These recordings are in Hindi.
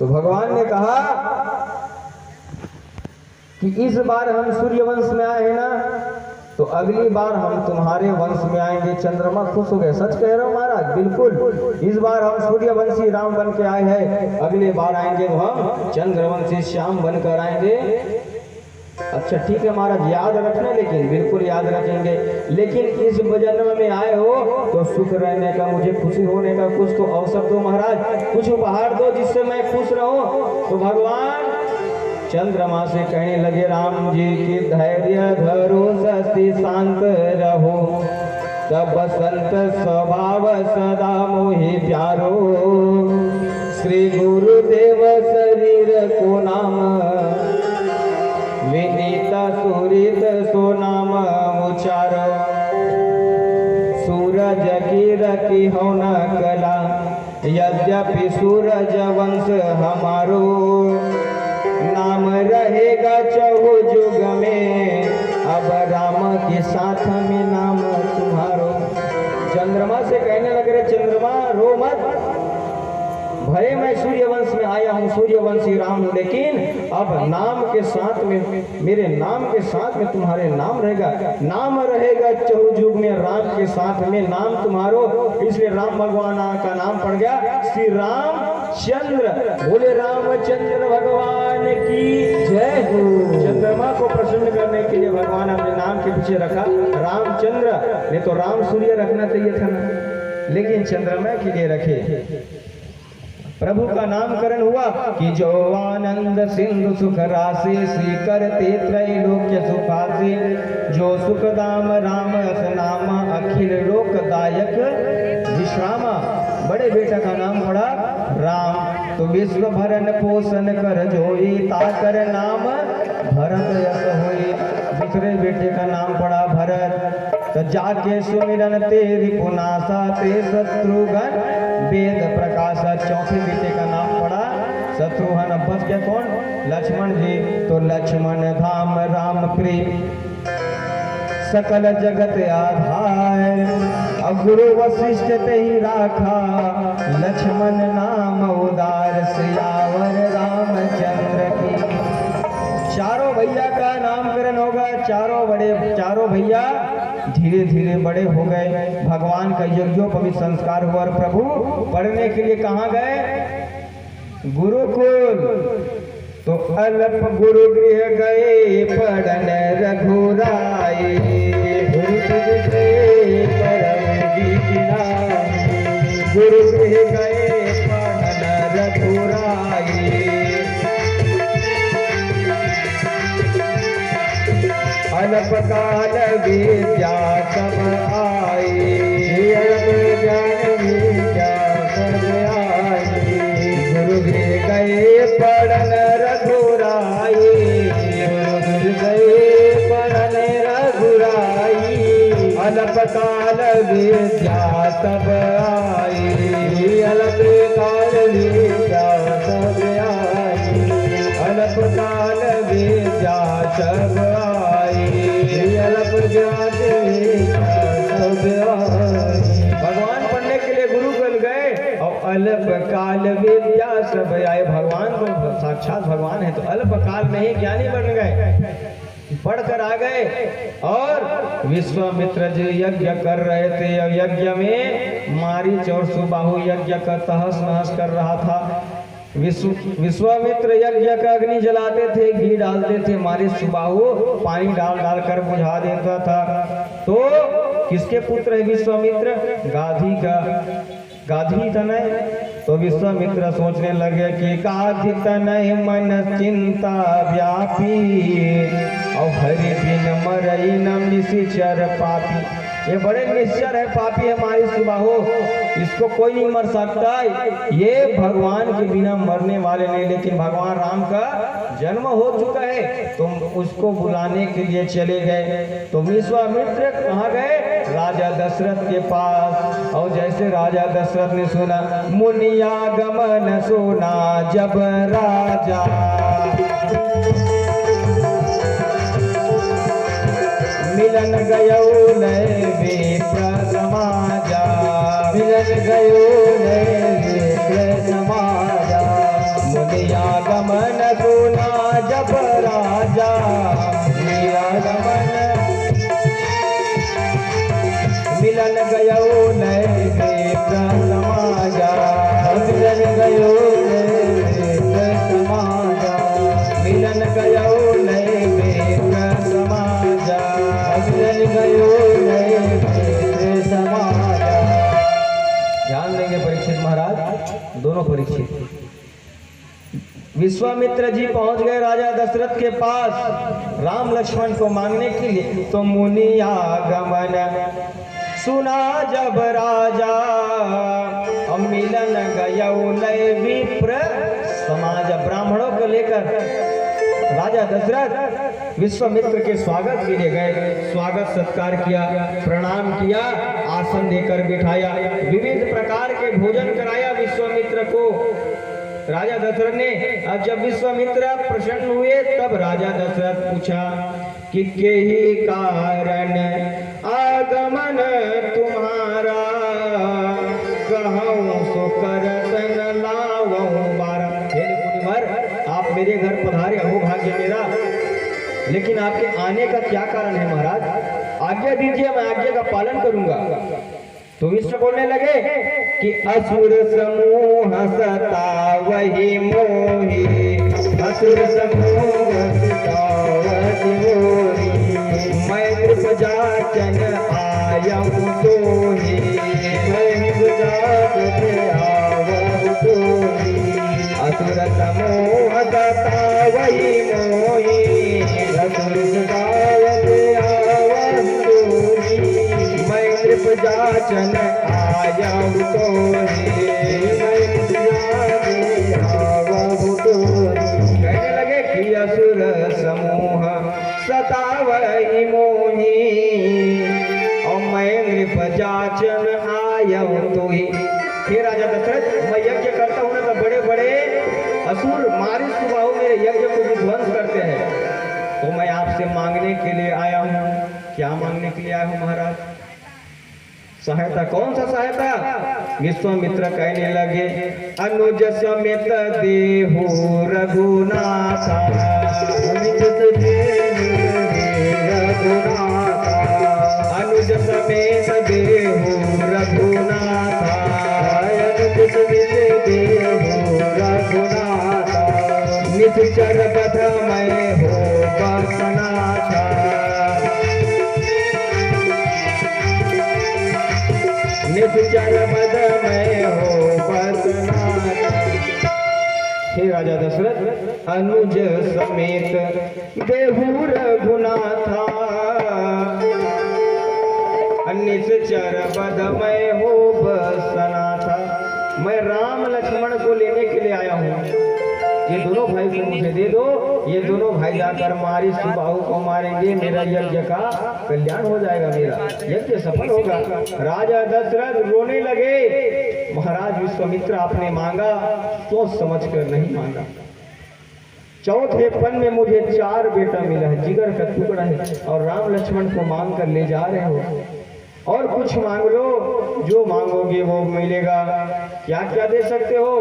तो भगवान ने कहा कि इस बार हम सूर्यवंश में आए हैं ना, तो अगली बार हम तुम्हारे वंश में आएंगे। चंद्रमा खुश हो गए, सच कह रहे हो महाराज, बिल्कुल। इस बार हम सूर्यवंशी राम बन के आए हैं, अगले बार आएंगे तो हम चंद्रवंशी श्याम बनकर आएंगे। अच्छा ठीक है महाराज, याद रखना, लेकिन बिल्कुल याद रखेंगे। लेकिन इस जन्म में आए हो तो सुख रहने का, मुझे खुशी होने का कुछ तो अवसर दो महाराज, कुछ उपहार दो जिससे मैं खुश रहूं। तो भगवान चंद्रमा से कहने लगे, राम जी की धैर्य धरो, सस्ती शांत रहो, तब बसंत स्वभाव सदा मोहि प्यारो, श्री गुरुदेव शरीर को नाम, विनीत सुरित सो नाम उचारो, सूरज की रखी हो न कला, यद्यपि सूरज वंश हमारो, नाम रहेगा चहु जुग में, अब राम के साथ में नाम तुम्हारो। चंद्रमा से कहने लग रहे, चंद्रमा रो मत, भले मैं सूर्यवंश में आया हूँ, सूर्यवंशी राम हूँ, लेकिन अब नाम के साथ में, मेरे नाम के साथ में तुम्हारे नाम रहेगा, नाम रहेगा चहु जुग में, राम के साथ में नाम तुम्हारो। इसलिए राम भगवान का नाम पड़ गया श्री राम चंद्र। बोले रामचंद्र भगवान की जय हो। चंद्रमा को प्रसन्न करने के लिए भगवान अपने नाम के पीछे रखा रामचंद्र, नहीं तो राम सूर्य रखना चाहिए था ना, लेकिन चंद्रमा के लिए रखे। प्रभु का नामकरण हुआ कि जो आनंद सिंधु सुख राशि, श्री करते त्रैलोक्य सुखासी, जो सुखदाम राम नाम, अखिल लोकदायक विश्रामा। बड़े बेटा का नाम पड़ा राम, तो विश्व भरण पोषण कर जोई, ताकर नाम भरत यश होई। दूसरे बेटे का नाम पड़ा भरत, तो जाके सुमिरन तेरी पुनासा, ते शत्रुघ्न वेद प्रकाशा। चौथे बेटे का नाम पड़ा शत्रुघ्न। बच गया कौन? लक्ष्मण जी, तो लक्ष्मण धाम राम प्रेम, सकल जगत आधार, गुरु वशिष्ठ ते ही राखा, लक्ष्मण नाम उदार, सियावर रामचंद्र की। चारों भैया का नामकरण होगा, चारों भैया धीरे धीरे बड़े हो गए। भगवान का यज्ञोपवीत संस्कार हुआ और प्रभु पढ़ने के लिए कहाँ गए? गुरुकुल। तो अल्प गुरु गृह गए पढ़न रघुराई, गुरु गृह गए परम गीत नाई, गुरु गृह गए पढ़न रघुराई। अल्प काल विद्या सब आई, अल्प ज्ञान विद्या सब आई, गुरु गृह गए पढ़न रघुराई, गुरु गए पढ़न रघुराई। अल्प काल विद्या सब आई, अल्प काल विद्या सब आई, अल्प काल विद्या सब आई, अल्प ज्ञान सब आई। भगवान पढ़ने के लिए गुरुकुल गए और अल्प काल विद्या सब आए। भगवान को साक्षात भगवान है, तो अल्प काल में ही ज्ञानी बन गए, पढ़कर आ गए। और विश्वामित्र जी यज्ञ कर रहे थे, और यज्ञ में मारीच और सुबाहु यज्ञ का तहस नहस कर रहा था। विश्वामित्र यज्ञ का अग्नि जलाते थे, घी डालते थे, मारीच सुबाहु पानी डाल डाल कर बुझा देता था। तो किसके पुत्र है विश्वामित्र? गाधी का। गाधी तनय। तो विश्वामित्र सोचने लगे कि गाधी तनय मन चिंता व्यापी, और हरि बिन मरई न निशिचर पापी। ये बड़े निश्चर है, पापी है मारीच सुबाहु, इसको कोई नहीं मर सकता, ये भगवान के बिना मरने वाले नहीं। लेकिन भगवान राम का जन्म हो चुका है, तो उसको बुलाने के लिए चले गए। तो विश्वामित्र कहाँ गए? राजा दशरथ के पास। और जैसे राजा दशरथ ने सुना, मुनिया गमन सुना जब राजा, मिलन गयो नए विप्र समाजा, मिलन गयो नए विप्र समाजा। आगमन सुना जब राजा निरागमन मिलन गयो नैवे समाजा मिलन गयो नैवे समाजा मिलन गयो नैवे समाजा मिलन गयो नैवे समाजा। ध्यान देंगे परीक्षित महाराज, दोनों परीक्षित। विश्वामित्र जी पहुंच गए राजा दशरथ के पास राम लक्ष्मण को मांगने के लिए। तो मुनि आगमन सुना जब राजा मिलन गयो नए विप्र समाज। ब्राह्मणों को लेकर राजा दशरथ विश्वामित्र के स्वागत के लिए गए। स्वागत सत्कार किया, प्रणाम किया, आसन देकर बिठाया, विविध प्रकार के भोजन कराया विश्वामित्र को राजा दशरथ ने। अब जब विश्वामित्र प्रसन्न हुए तब राजा दशरथ पूछा कि केहि कारण आगमन तुम्हारा, कहूँ सो करतन लावऊं बारा। हे मुनिवर, आप मेरे घर पधारे, अहो भाग्य मेरा, लेकिन आपके आने का क्या कारण है महाराज? आज्ञा दीजिए, मैं आज्ञा का पालन करूंगा। तो विष्णु बोलने लगे कि असुर समूह सतावहि मोहि, असुर समूह सतावहि मोहि, मैं नृपजाचन आयहु तोहि, मैं नृपजाचन आवहु तोहि, असुर समूह सतावहि मोहि, असुर सतावहि आवहु तोहि, मैं नृपजाचन आयहु तोहि, मैं नृपजाचन आवहु तोहि। कहने लगे कि असुर समूह सतावहि मोहि, और मैं नृपजाचन आयहु तोहि। हे राजा दशरथ, मैं यज्ञ करता हूँ ना तो बड़े बड़े असुर मारी सुबाहु मेरे यज्ञ को विध्वंस करते हैं। तो मैं आपसे मांगने के लिए आया हूँ। क्या मांगने के लिए आया हूँ महाराज? सहायता। कौन सा सहायता? विश्वामित्र कहने लगे अनुज समेत देहु रघुनाथा, अनुज समेत देहु रघुनाथा, अनुज समेत देहु रघुनाथा, निश्चर बध मैं हो बसनाथा, निश्चर बध मैं हो बसनाथा। हे राजा दशरथ, अनुज समेत देहु रघुनाथा, निश्चर बध मैं हो बसनाथा। मैं राम लक्ष्मण को लेने के लिए आया हूँ। ये दोनों भाई को मुझे दे दो, ये दोनों भाई जाकर मारी सुबाहु को मारेंगे, मेरा यज्ञ का कल्याण हो जाएगा, मेरा यज्ञ सफल होगा। राजा दशरथ रोने लगे। महाराज विश्वामित्र, आपने मांगा सोच समझ कर नहीं मांगा। चौथे पन में मुझे 4 बेटा मिला है, जिगर का टुकड़ा है, और राम लक्ष्मण को मांग कर ले जा रहे हो। और कुछ मांग लो, जो मांगोगे वो मिलेगा। क्या क्या दे सकते हो?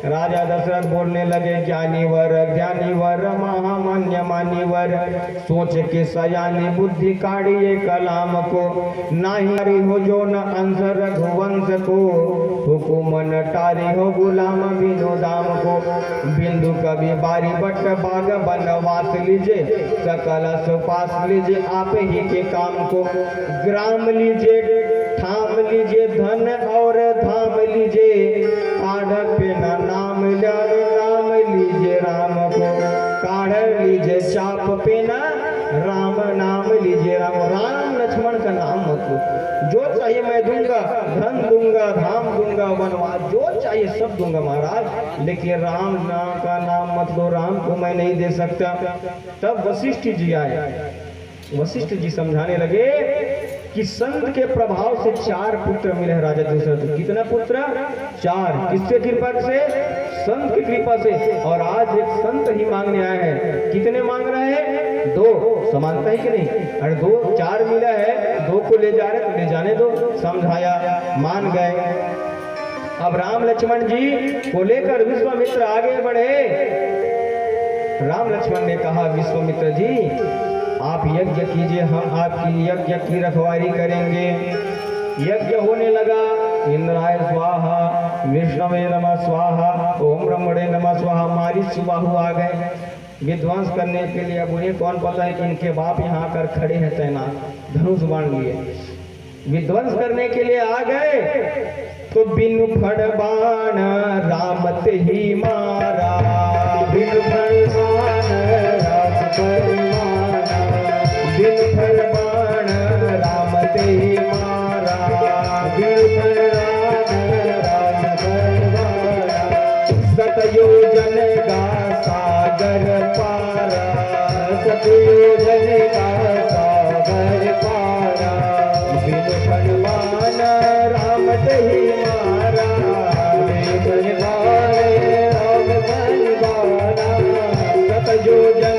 राजा दशरथ बोलने लगे ज्ञानीवर महामान्य मान्यवर, सोच के सयानी बुद्धि काढ़िए कलाम को, नाही हो जो न अंश रघुवंश को, हुकुम न टारी हो गुलाम बिनो दाम को, बिंदु कभी बारी बट बाग बनवास लीजिए, सकल सुपास लीजिए आप ही के काम को, ग्राम लीजिए थाम लीजिए धन और थाम लीजिए, काढ़ पे नाम लीजिए राम को, काढ़ लीजिए चाप पे राम नाम लीजिए राम। राम लक्ष्मण का नाम मत लो, जो चाहिए मैं दूंगा, धन दूंगा, धाम दूंगा, वनवास जो चाहिए सब दूंगा महाराज, लेकिन राम नाम का नाम मत लो, राम को मैं नहीं दे सकता। तब वशिष्ठ जी आए। वशिष्ठ जी समझाने लगे कि संत के प्रभाव से 4 पुत्र मिले हैं राजा दशरथ। कितना पुत्र? 4। किसके कृपा से? संत की कृपा से। और आज एक संत ही मांगने आए हैं। कितने मांग रहे हैं? 2। समानता है कि नहीं? अरे 2 4 मिला है, 2 को ले जा रहे तो ले जाने दो। समझाया, मान गए। अब राम लक्ष्मण जी को लेकर विश्वामित्र आगे बढ़े। राम लक्ष्मण ने कहा, विश्वामित्र जी आप यज्ञ कीजिए, हम आपकी यज्ञ की रखवाली करेंगे। यज्ञ होने लगा। इंद्राय स्वाहा, विष्णवे नमः स्वाहा, ओम ब्रह्मणे नमः स्वाहा। मारीच बाहु आ गए विध्वंस करने के लिए। अब उन्हें कौन पता है कि इनके बाप यहाँ आकर खड़े हैं तैनात धनुष बाण लिए, विध्वंस करने के लिए आ गए। तो बिनु फड़ बाण रामत ही मारा, बिनु फड़ बाण रामत ही मारा, बिनु फड़ बाण रामत ही मारा, बिनु फड़ बाण रामत ही मारा। सतयोजन का सागर पारा, सतयोजन का सागर पारा, बिनु फड़ बाण रामत ही मारा, बिनु फड़ बाण रामत ही मारा। सतयोजन